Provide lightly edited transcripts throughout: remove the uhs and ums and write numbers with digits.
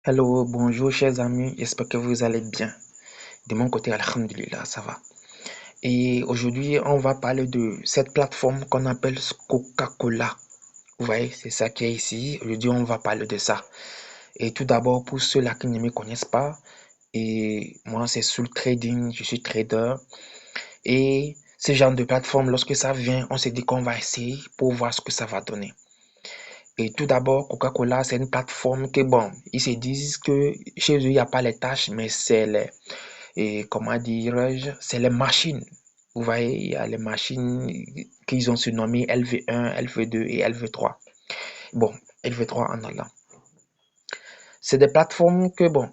Hello, bonjour chers amis, j'espère que vous allez bien. De mon côté, Alhamdulillah, ça va. Et aujourd'hui, on va parler de cette plateforme qu'on appelle Coca-Cola. Vous voyez, c'est ça qui est ici. Aujourd'hui, on va parler de ça. Et tout d'abord, pour ceux-là qui ne me connaissent pas, et moi, c'est Soul Trading, je suis trader. Et ce genre de plateforme, lorsque ça vient, on se dit qu'on va essayer pour voir ce que ça va donner. Et tout d'abord, Coca-Cola, c'est une plateforme que, bon, ils se disent que chez eux, il n'y a pas les tâches, mais c'est les, et comment dirais-je, c'est les machines. Vous voyez, il y a les machines qu'ils ont surnommées LV1, LV2 et LV3. Bon, LV3 en allant. C'est des plateformes que, bon,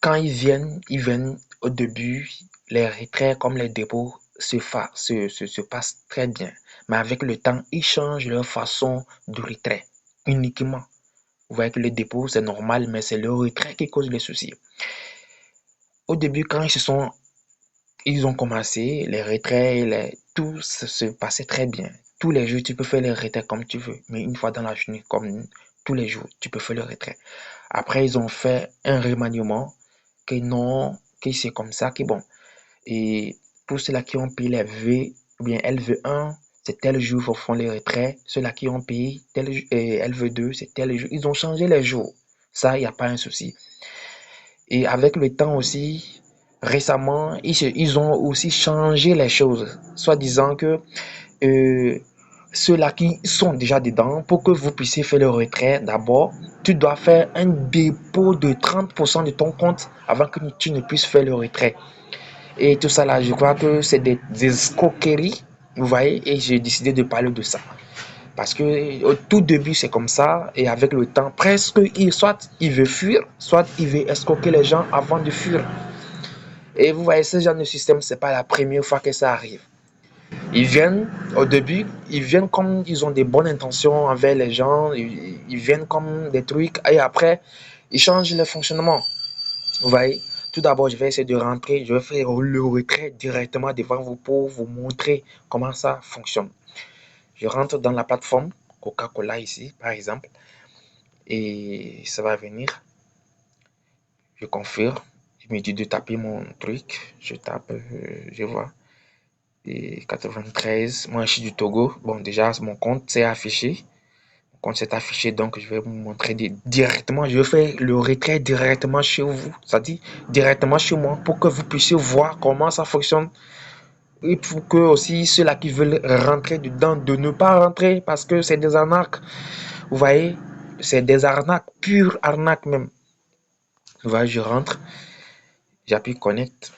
quand ils viennent au début, les retraits comme les dépôts se passent très bien. Mais avec le temps, ils changent leur façon de retrait uniquement. Vous voyez que le dépôt, c'est normal, mais c'est le retrait qui cause les soucis. Au début, quand ils ont commencé, les retraits, tout se passait très bien. Tous les jours, tu peux faire les retraits comme tu veux, mais une fois dans la journée, comme tous les jours, tu peux faire le retrait. Après, ils ont fait un remaniement que non, que c'est comme ça, que bon. Et pour ceux-là qui ont payé les V, ou bien LV1, c'est tel jour qu'ils font les retraits. Ceux-là qui ont payé tel LV2, c'est tel jour. Ils ont changé les jours. Ça, il n'y a pas un souci. Et avec le temps aussi, récemment, ils ont aussi changé les choses, soit disant que euh, ceux-là qui sont déjà dedans, pour que vous puissiez faire le retrait, d'abord, tu dois faire un dépôt de 30% de ton compte avant que tu ne puisses faire le retrait. Et tout ça là, je crois que c'est des escroqueries, vous voyez, et j'ai décidé de parler de ça. Parce que au tout début, c'est comme ça, et avec le temps, presque, soit il veut fuir, soit il veut escroquer les gens avant de fuir. Et vous voyez, ce genre de système, c'est pas la première fois que ça arrive. Ils viennent, au début, ils viennent comme ils ont des bonnes intentions envers les gens, ils viennent comme des trucs, et après, ils changent le fonctionnement. Vous voyez, tout d'abord, je vais essayer de rentrer, je vais faire le retrait directement devant vous pour vous montrer comment ça fonctionne. Je rentre dans la plateforme Coca-Cola ici, par exemple, et ça va venir. Je confirme. Je me dis de taper mon truc. Je tape, je vois. Et 93. Moi, je suis du Togo. Bon, déjà, mon compte s'est affiché. Mon compte s'est affiché, donc je vais vous montrer directement. Je vais faire le retrait directement chez vous. C'est-à-dire directement chez moi pour que vous puissiez voir comment ça fonctionne. Et pour que aussi ceux-là qui veulent rentrer dedans, de ne pas rentrer parce que c'est des arnaques. Vous voyez, c'est des arnaques, pure arnaque même. Vous voyez, je rentre, j'appuie connect.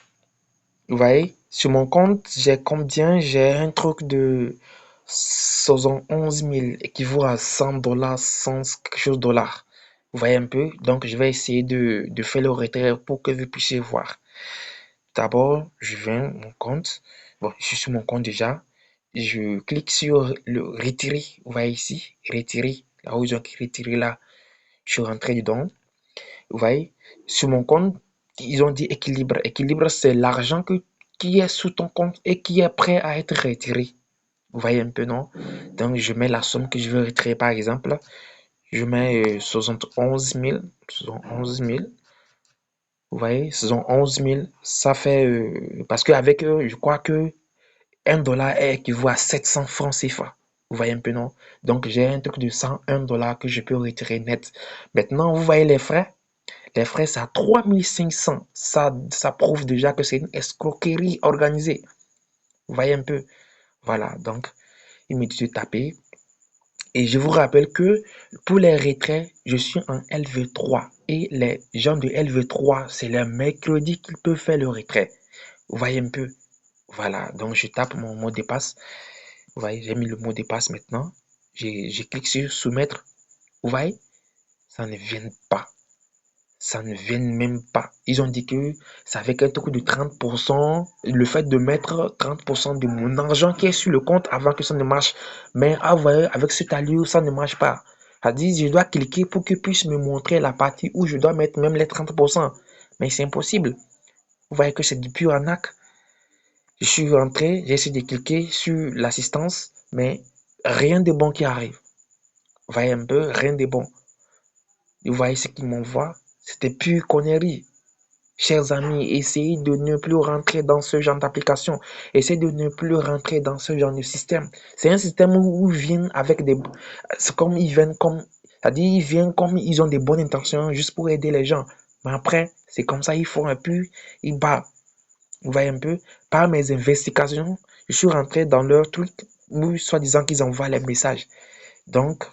Vous voyez, sur mon compte, j'ai combien? J'ai un truc de 71 000 équivaut à 100 dollars, 100 quelque chose de dollars. Vous voyez un peu? Donc, je vais essayer de faire le retrait pour que vous puissiez voir. D'abord, je viens mon compte. Bon, je suis sur mon compte déjà. Je clique sur le retirer. Vous voyez ici, retirer. Là où ils ont retiré là, je suis rentré dedans. Vous voyez, sur mon compte, ils ont dit équilibre. Équilibre, c'est l'argent qui est sous ton compte et qui est prêt à être retiré. Vous voyez un peu, non? Donc, je mets la somme que je veux retirer, par exemple. Je mets 71 000. 71 000. Vous voyez, 71 000. Ça fait... parce qu'avec eux, je crois que 1 dollar équivaut à 700 francs CFA. Vous voyez un peu, non? Donc, j'ai un truc de 101 dollars que je peux retirer net. Maintenant, vous voyez les frais? Les frais, c'est à 3500. Ça prouve déjà que c'est une escroquerie organisée. Vous voyez un peu? Voilà, donc, il me dit de taper. Et je vous rappelle que pour les retraits, je suis en LV3. Et les gens de LV3, c'est le mercredi qu'ils peuvent faire le retrait. Vous voyez un peu? Voilà, donc je tape mon mot de passe. Vous voyez, j'ai mis le mot de passe maintenant. Je clique sur soumettre. Vous voyez? Ça ne vient pas. Ça ne vient même pas. Ils ont dit que ça fait un truc de 30%. Le fait de mettre 30% de mon argent qui est sur le compte avant que ça ne marche. Mais ah, vous voyez, avec cette allure, ça ne marche pas. Ça dit, je dois cliquer pour qu'il puisse me montrer la partie où je dois mettre même les 30%. Mais c'est impossible. Vous voyez que c'est du pur arnaque. Je suis rentré, j'ai essayé de cliquer sur l'assistance, mais rien de bon qui arrive. Vous voyez un peu, rien de bon. Vous voyez ce qu'il m'envoie, C'était pure connerie. Chers amis, essayez de ne plus rentrer dans ce genre d'application. Essayez de ne plus rentrer dans ce genre de système. C'est un système où ils viennent avec des... C'est comme ils viennent comme... C'est-à-dire, ils viennent comme ils ont des bonnes intentions juste pour aider les gens. Mais après, c'est comme ça, ils font un peu, ils battent. Vous voyez un peu, par mes investigations, je suis rentré dans leur truc où, soi-disant qu'ils envoient les messages. Donc,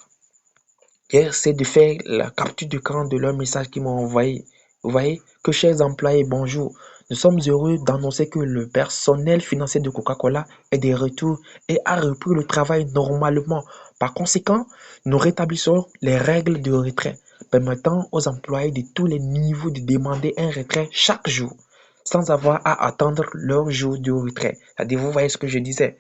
j'essaie de faire la capture d'écran de leur message qu'ils m'ont envoyé. Vous voyez que, chers employés, bonjour. Nous sommes heureux d'annoncer que le personnel financier de Coca-Cola est de retour et a repris le travail normalement. Par conséquent, nous rétablissons les règles de retrait, permettant aux employés de tous les niveaux de demander un retrait chaque jour, sans avoir à attendre leur jour de retrait. C'est-à-dire, vous voyez ce que je disais.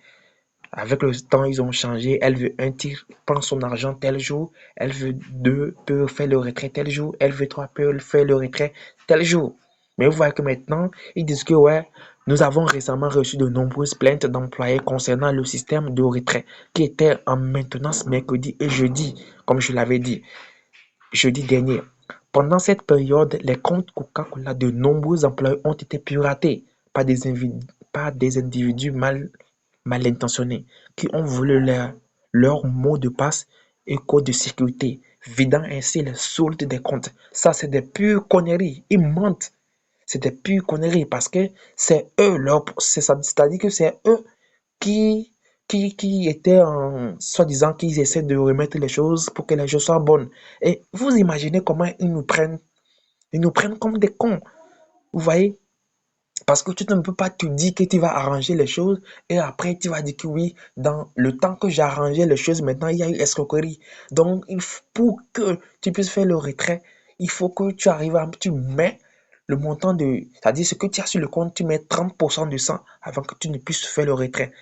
Avec le temps, ils ont changé. Elle veut un tir, prend son argent tel jour. Elle veut deux, peut faire le retrait tel jour. Elle veut trois, peut faire le retrait tel jour. Mais vous voyez que maintenant, ils disent que ouais, nous avons récemment reçu de nombreuses plaintes d'employés concernant le système de retrait qui était en maintenance mercredi et jeudi, comme je l'avais dit, jeudi dernier. Pendant cette période, les comptes Coca-Cola de nombreux employés ont été piratés par des individus mal intentionnés qui ont volé leur mot de passe et code de sécurité, vidant ainsi les soldes des comptes. Ça, c'est des pures conneries. Ils mentent. C'est des pures conneries parce que c'est eux, c'est-à-dire que c'est eux qui, qui étaient en soi-disant qu'ils essaient de remettre les choses pour que les choses soient bonnes. Et vous imaginez comment ils nous prennent comme des cons. Vous voyez? Parce que tu ne peux pas te dire que tu vas arranger les choses et après tu vas dire que oui, dans le temps que j'ai arrangé les choses, maintenant il y a eu escroquerie. Donc, pour que tu puisses faire le retrait, il faut que tu arrives à, tu mets le montant de, c'est-à-dire ce que tu as sur le compte, tu mets 30% de ça avant que tu ne puisses faire le retrait.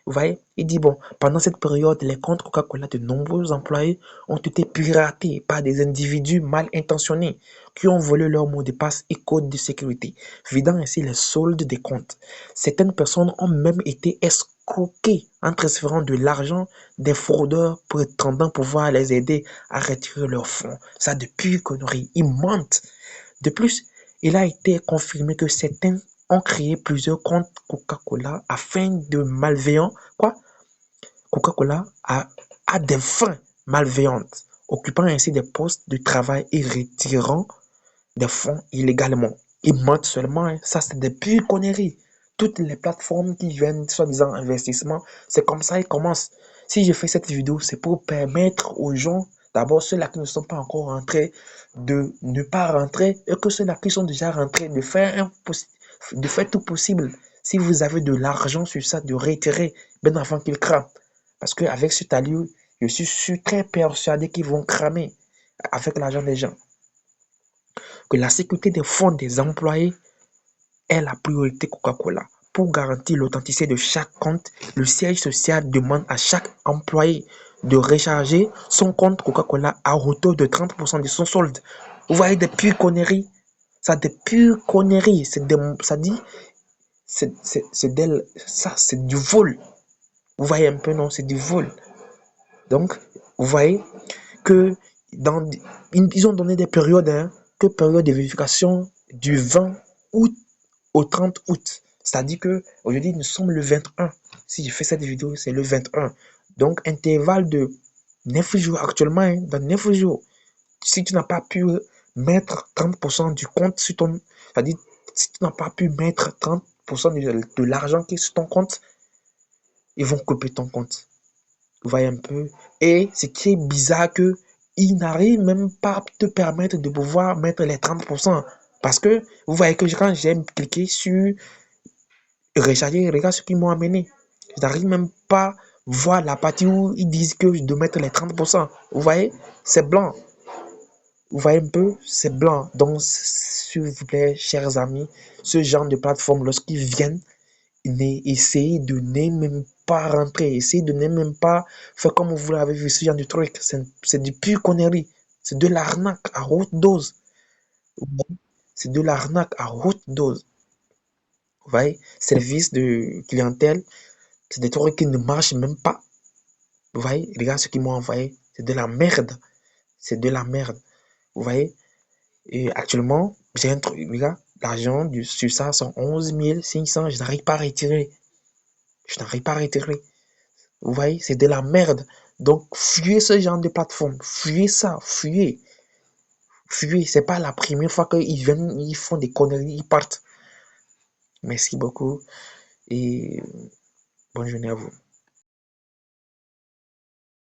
Vous voyez? Il dit, bon, pendant cette période, les comptes Coca-Cola de nombreux employés ont été piratés par des individus mal intentionnés qui ont volé leur mot de passe et code de sécurité, vidant ainsi les soldes des comptes. Certaines personnes ont même été escroquées en transférant de l'argent des fraudeurs prétendant pouvoir les aider à retirer leurs fonds. Ça, depuis conneries, ils mentent. De plus, il a été confirmé que certains ont créé plusieurs comptes Coca-Cola afin de malveillants, quoi? Coca-Cola a des fins malveillantes, occupant ainsi des postes de travail et retirant des fonds illégalement. Ils mentent seulement, hein. Ça, c'est des pures conneries. Toutes les plateformes qui viennent, soi-disant investissement, c'est comme ça ils commencent. Si je fais cette vidéo, c'est pour permettre aux gens, d'abord ceux-là qui ne sont pas encore rentrés, de ne pas rentrer, et que ceux-là qui sont déjà rentrés, de faire tout possible. Si vous avez de l'argent sur ça, de retirer, bien avant qu'ils crament. Parce qu'avec cet allure, je suis très persuadé qu'ils vont cramer avec l'argent des gens. Que la sécurité des fonds des employés est la priorité Coca-Cola. Pour garantir l'authenticité de chaque compte, le siège social demande à chaque employé de recharger son compte Coca-Cola à hauteur de 30% de son solde. Vous voyez des pures conneries? Ça, des pures conneries. Ça dit, ça, c'est du vol. Vous voyez un peu, non? C'est du vol. Donc, vous voyez que ils ont donné des périodes, hein, que période de vérification du 20 août au 30 août. C'est-à-dire que aujourd'hui, nous sommes le 21. Si je fais cette vidéo, c'est le 21. Donc, intervalle de 9 jours actuellement, hein, dans 9 jours. Si tu n'as pas pu mettre 30% du compte sur ton... C'est-à-dire, si tu n'as pas pu mettre 30% de l'argent qui est sur ton compte, ils vont couper ton compte. Vous voyez un peu. Et ce qui est bizarre, que ils n'arrivent même pas à te permettre de pouvoir mettre les 30%. Parce que vous voyez que quand j'ai cliqué sur recharger, regarde ce qu'ils m'ont amené. Je n'arrive même pas à voir la partie où ils disent que je dois mettre les 30%. Vous voyez, c'est blanc. Vous voyez un peu, c'est blanc. Donc, s'il vous plaît, chers amis, ce genre de plateforme, lorsqu'ils viennent, essayez de ne même pas rentrer, essayez de ne même pas faire comme vous l'avez vu, ce genre de truc. C'est du pure connerie. C'est de l'arnaque à haute dose. C'est de l'arnaque à haute dose. Vous voyez, service de clientèle, c'est des trucs qui ne marchent même pas. Vous voyez, regarde ce qu'ils m'ont envoyé. C'est de la merde. C'est de la merde. Vous voyez, Et actuellement, j'ai un truc, là, l'argent sur ça sont 11 500. Je n'arrive pas à retirer. Je n'arrive pas à retirer. Vous voyez, c'est de la merde. Donc, fuyez ce genre de plateforme. Fuyez ça. Fuyez. Fuyez. C'est pas la première fois qu'ils viennent, ils font des conneries, ils partent. Merci beaucoup et bonne journée à vous.